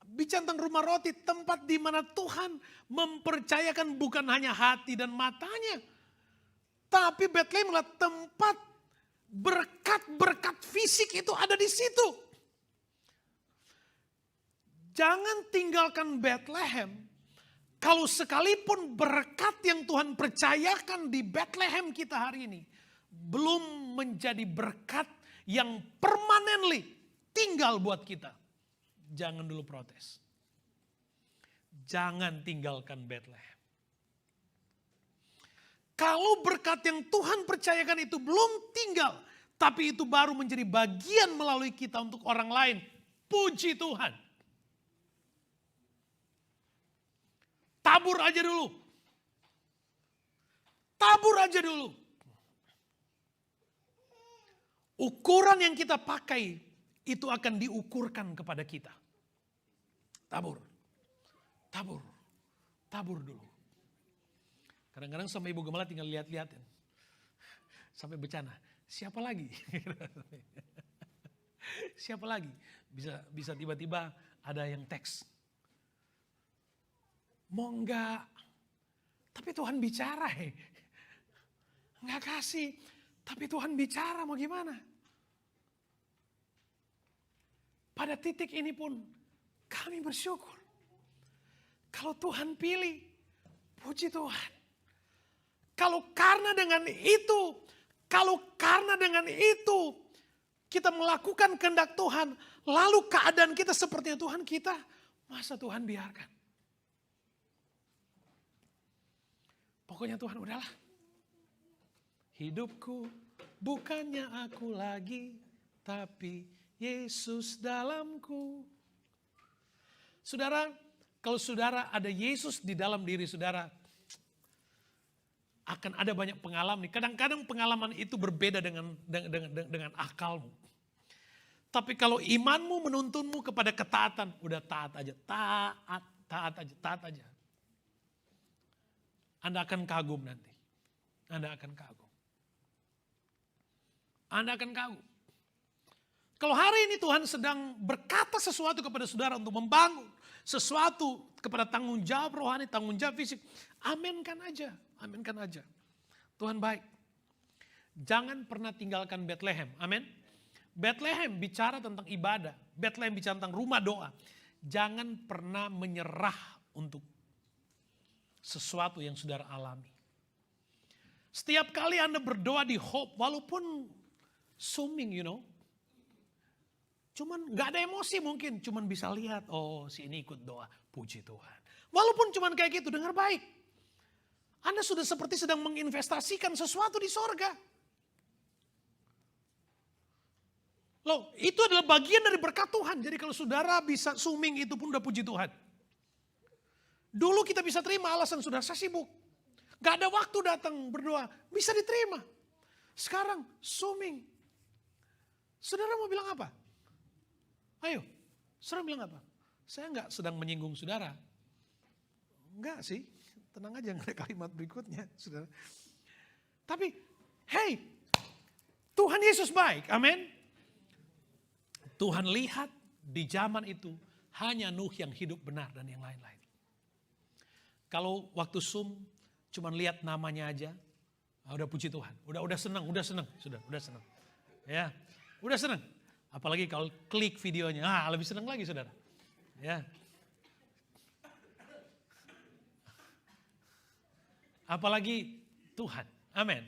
bicara tentang rumah roti, tempat di mana Tuhan mempercayakan bukan hanya hati dan matanya. Tapi Bethlehem adalah tempat berkat-berkat fisik itu ada di situ. Jangan tinggalkan Bethlehem. Kalau sekalipun berkat yang Tuhan percayakan di Bethlehem kita hari ini belum menjadi berkat yang permanently tinggal buat kita. Jangan dulu protes. Jangan tinggalkan Bethlehem. Kalau berkat yang Tuhan percayakan itu belum tinggal, tapi itu baru menjadi bagian melalui kita untuk orang lain. Puji Tuhan. Tabur aja dulu. Tabur aja dulu. Ukuran yang kita pakai itu akan diukurkan kepada kita. Tabur. Tabur. Tabur dulu. Kadang-kadang sama Ibu Gemala tinggal lihat-lihatin. Sampai bercanda. Siapa lagi? Siapa lagi? Bisa tiba-tiba ada yang teks. Mau enggak? Tapi Tuhan bicara. Enggak kasih. Tapi Tuhan bicara mau gimana? Pada titik ini pun kami bersyukur. Kalau Tuhan pilih, Puji Tuhan. Kalau karena dengan itu kita melakukan kehendak Tuhan, lalu keadaan kita seperti Tuhan kita, masa Tuhan biarkan? Pokoknya Tuhan udahlah. Hidupku bukannya aku lagi, tapi Yesus dalamku. Saudara, kalau saudara ada Yesus di dalam diri saudara, akan ada banyak pengalaman. Kadang-kadang pengalaman itu berbeda dengan akalmu. Tapi kalau imanmu menuntunmu kepada ketaatan, udah taat aja. Taat aja. Anda akan kagum nanti. Anda akan kagum. Kalau hari ini Tuhan sedang berkata sesuatu kepada saudara untuk membangun sesuatu kepada tanggung jawab rohani, tanggung jawab fisik, aminkan aja. Tuhan baik. Jangan pernah tinggalkan Bethlehem. Amin. Bethlehem bicara tentang ibadah. Bethlehem bicara tentang rumah doa. Jangan pernah menyerah untuk sesuatu yang saudara alami. Setiap kali Anda berdoa di Hope, walaupun summing, cuman gak ada emosi mungkin, cuman bisa lihat, oh si ini ikut doa, puji Tuhan. Walaupun cuman kayak gitu, dengar baik. Anda sudah seperti sedang menginvestasikan sesuatu di sorga. Loh, itu adalah bagian dari berkat Tuhan. Jadi kalau saudara bisa summing itu pun udah puji Tuhan. Dulu kita bisa terima alasan saudara, saya sibuk. Gak ada waktu datang berdoa, bisa diterima. Sekarang summing. Saudara mau bilang apa? Ayo, saudara bilang apa? Saya gak sedang menyinggung saudara. Enggak sih. Tenang aja, nggak ada kalimat berikutnya, saudara. Tapi, hey, Tuhan Yesus baik, amin. Tuhan lihat di zaman itu hanya Nuh yang hidup benar dan yang lain-lain. Kalau waktu cuman lihat namanya aja, udah puji Tuhan, udah senang, sudah senang, ya, udah senang. Apalagi kalau klik videonya, lebih senang lagi, saudara, ya. Apalagi Tuhan, amin.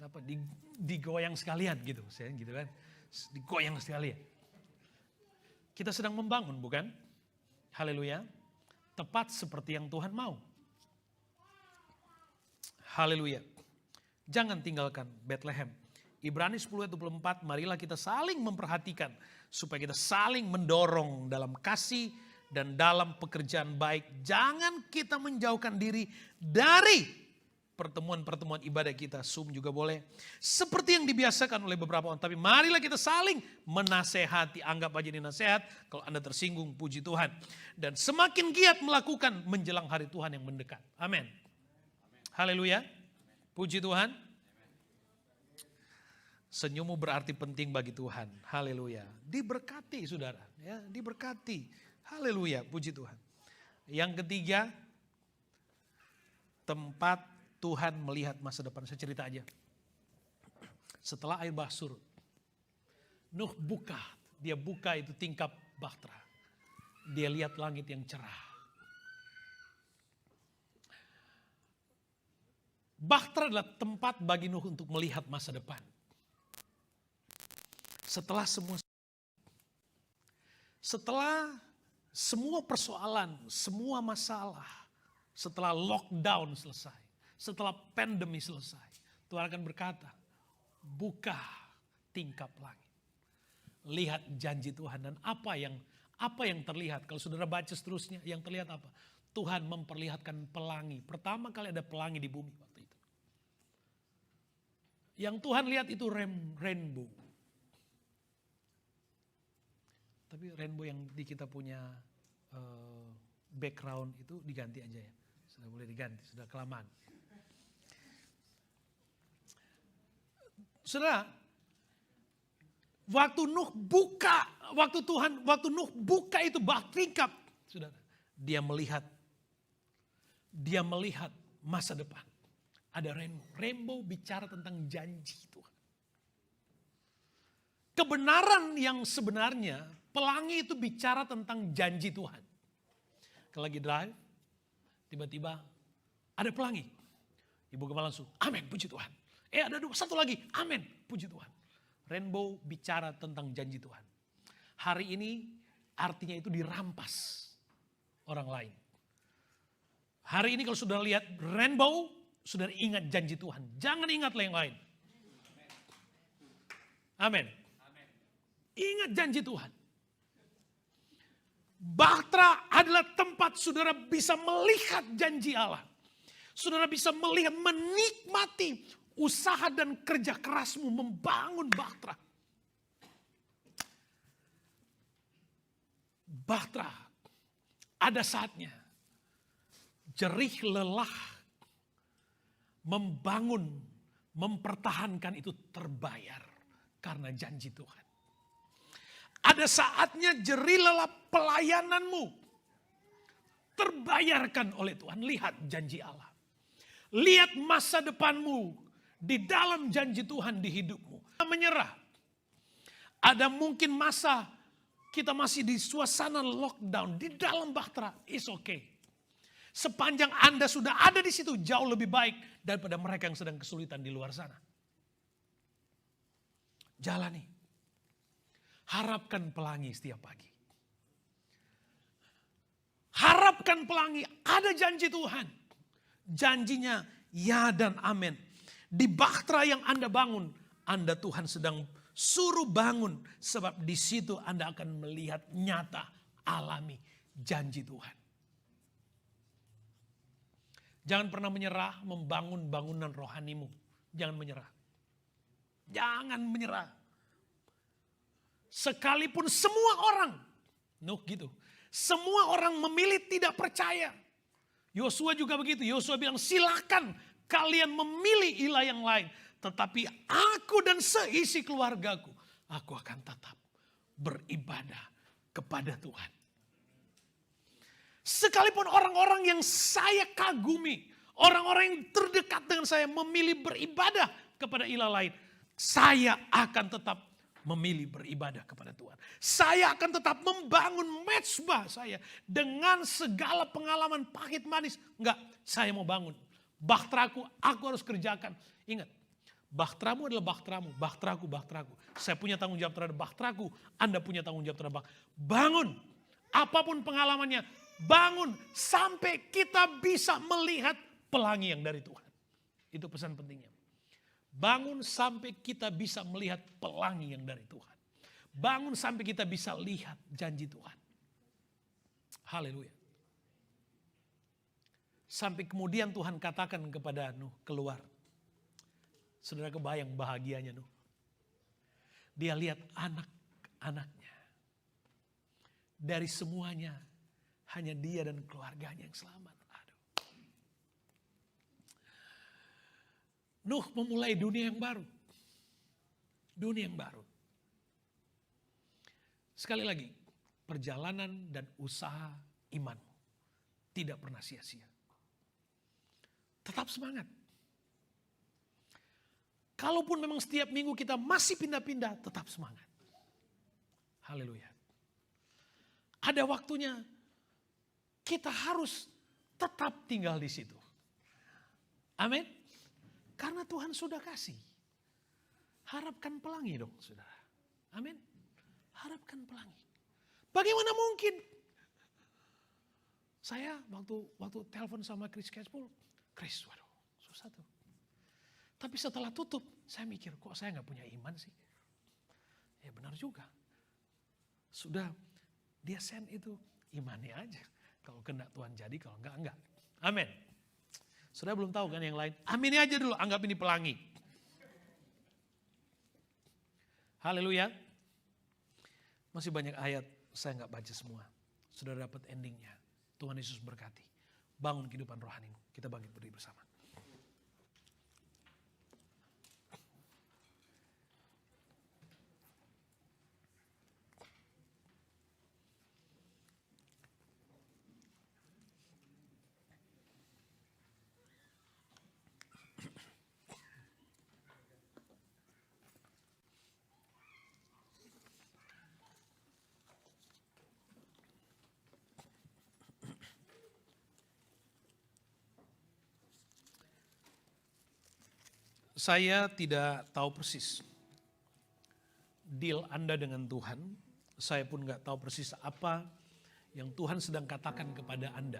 Dapat digoyang sekalian gitu, kan? Digoyang sekalian. Kita sedang membangun, bukan? Haleluya. Tepat seperti yang Tuhan mau. Haleluya. Jangan tinggalkan Bethlehem. Ibrani 10:24, marilah kita saling memperhatikan supaya kita saling mendorong dalam kasih dan dalam pekerjaan baik. Jangan kita menjauhkan diri dari pertemuan-pertemuan ibadah kita. Juga boleh. Seperti yang dibiasakan oleh beberapa orang. Tapi marilah kita saling menasehati. Anggap aja ini nasihat. Kalau Anda tersinggung, puji Tuhan. Dan semakin giat melakukan menjelang hari Tuhan yang mendekat. Amin. Haleluya. Puji Tuhan. Senyummu berarti penting bagi Tuhan. Haleluya. Diberkati saudara. Ya, diberkati. Haleluya, puji Tuhan. Yang ketiga, tempat Tuhan melihat masa depan. Saya cerita aja. Setelah air bah surut, Nuh buka. Dia buka itu tingkap bahtera. Dia lihat langit yang cerah. Bahtera adalah tempat bagi Nuh untuk melihat masa depan. Setelah semua persoalan, semua masalah, setelah lockdown selesai, setelah pandemi selesai, Tuhan akan berkata, buka tingkap langit. Lihat janji Tuhan dan apa yang terlihat. Kalau saudara baca seterusnya, yang terlihat apa? Tuhan memperlihatkan pelangi. Pertama kali ada pelangi di bumi waktu itu. Yang Tuhan lihat itu rainbow. Tapi rainbow yang di kita punya background itu diganti aja ya. Sudah boleh diganti, sudah kelamaan. Saudara, waktu Nuh buka itu bak tingkap, saudara, dia melihat masa depan. Ada rainbow. Rainbow bicara tentang janji Tuhan. Kebenaran yang sebenarnya, pelangi itu bicara tentang janji Tuhan. Kalau lagi drive, Tiba-tiba ada pelangi. Ibu Gembala langsung, amin, puji Tuhan. Ada satu lagi, amin, puji Tuhan. Rainbow bicara tentang janji Tuhan. Hari ini artinya itu dirampas orang lain. Hari ini kalau sudah lihat rainbow, sudah ingat janji Tuhan. Jangan ingatlah yang lain. Amin. Ingat janji Tuhan. Bahtera adalah tempat saudara bisa melihat janji Allah. Saudara bisa melihat, menikmati usaha dan kerja kerasmu membangun Bahtera. Bahtera ada saatnya jerih lelah membangun, mempertahankan itu terbayar karena janji Tuhan. Ada saatnya jerih lelah pelayananmu terbayarkan oleh Tuhan. Lihat janji Allah. Lihat masa depanmu di dalam janji Tuhan di hidupmu. Menyerah. Ada mungkin masa kita masih di suasana lockdown. Di dalam Bahtera, it's okay. Sepanjang Anda sudah ada di situ, jauh lebih baik daripada mereka yang sedang kesulitan di luar sana. Jalani. Harapkan pelangi setiap pagi. Harapkan pelangi, ada janji Tuhan. Janjinya ya dan amin. Di Bahtera yang Anda bangun, Anda Tuhan sedang suruh bangun. Sebab di situ Anda akan melihat nyata, alami janji Tuhan. Jangan pernah menyerah membangun bangunan rohanimu. Jangan menyerah. Jangan menyerah. Sekalipun semua orang, gitu. Semua orang memilih tidak percaya. Yosua juga begitu. Yosua bilang silakan kalian memilih ilah yang lain. Tetapi aku dan seisi keluargaku, aku akan tetap beribadah kepada Tuhan. Sekalipun orang-orang yang saya kagumi, orang-orang yang terdekat dengan saya memilih beribadah kepada ilah lain, saya akan tetap memilih beribadah kepada Tuhan. Saya akan tetap membangun mezbah saya dengan segala pengalaman pahit manis. Enggak, saya mau bangun. Bahteraku, aku harus kerjakan. Ingat, bahteramu adalah bahteramu, bahteraku, bahteraku. Saya punya tanggung jawab terhadap bahteraku, Anda punya tanggung jawab terhadap bangun. Apapun pengalamannya, bangun sampai kita bisa melihat pelangi yang dari Tuhan. Itu pesan pentingnya. Bangun sampai kita bisa melihat pelangi yang dari Tuhan. Bangun sampai kita bisa lihat janji Tuhan. Haleluya. Sampai kemudian Tuhan katakan kepada Nuh, keluar. Saudara kebayang bahagianya Nuh. Dia lihat anak-anaknya. Dari semuanya, hanya dia dan keluarganya yang selamat. Nuh memulai dunia yang baru. Dunia yang baru. Sekali lagi, perjalanan dan usaha imanmu tidak pernah sia-sia. Tetap semangat. Kalaupun memang setiap minggu kita masih pindah-pindah, tetap semangat. Haleluya. Ada waktunya kita harus tetap tinggal di situ. Amin. Karena Tuhan sudah kasih. Harapkan pelangi dong, saudara. Amin. Harapkan pelangi. Bagaimana mungkin? Saya waktu telepon sama Chris Cashpool, Chris, waduh, susah tuh. Tapi setelah tutup, saya mikir, kok saya gak punya iman sih? Ya benar juga. Sudah, dia send itu, imani aja. Kalau kena Tuhan jadi, kalau enggak. Amin. Saudara belum tahu kan yang lain? Amini aja dulu, anggap ini pelangi. Haleluya. Masih banyak ayat, saya nggak baca semua. Saudara dapat endingnya. Tuhan Yesus berkati. Bangun kehidupan rohanimu. Kita bangkit berdiri bersama. Saya tidak tahu persis deal Anda dengan Tuhan. Saya pun gak tahu persis apa yang Tuhan sedang katakan kepada Anda.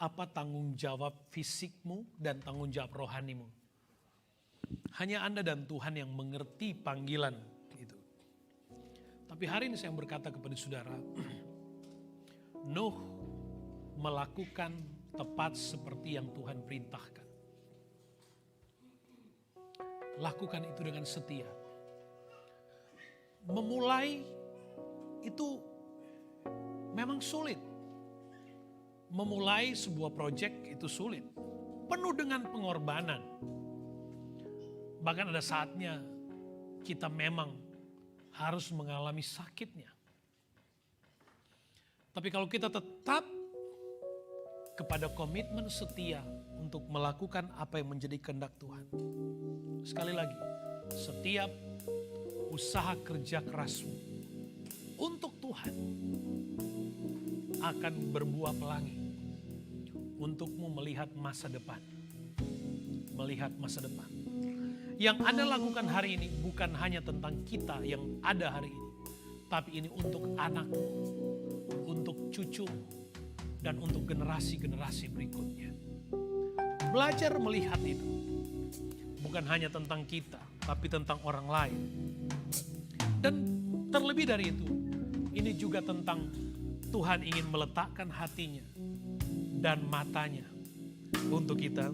Apa tanggung jawab fisikmu dan tanggung jawab rohanimu. Hanya Anda dan Tuhan yang mengerti panggilan itu. Tapi hari ini saya berkata kepada saudara, Nuh melakukan tepat seperti yang Tuhan perintahkan. Lakukan itu dengan setia. Memulai itu memang sulit. Memulai sebuah proyek itu sulit. Penuh dengan pengorbanan. Bahkan ada saatnya kita memang harus mengalami sakitnya. Tapi kalau kita tetap kepada komitmen setia untuk melakukan apa yang menjadi kehendak Tuhan. Sekali lagi, setiap usaha kerja kerasmu untuk Tuhan akan berbuah pelangi untukmu melihat masa depan. Melihat masa depan. Yang Anda lakukan hari ini bukan hanya tentang kita yang ada hari ini. Tapi ini untuk anakmu, untuk cucumu, dan untuk generasi-generasi berikutnya. Belajar melihat itu. Bukan hanya tentang kita, tapi tentang orang lain. Dan terlebih dari itu, ini juga tentang Tuhan ingin meletakkan hatinya dan matanya untuk kita.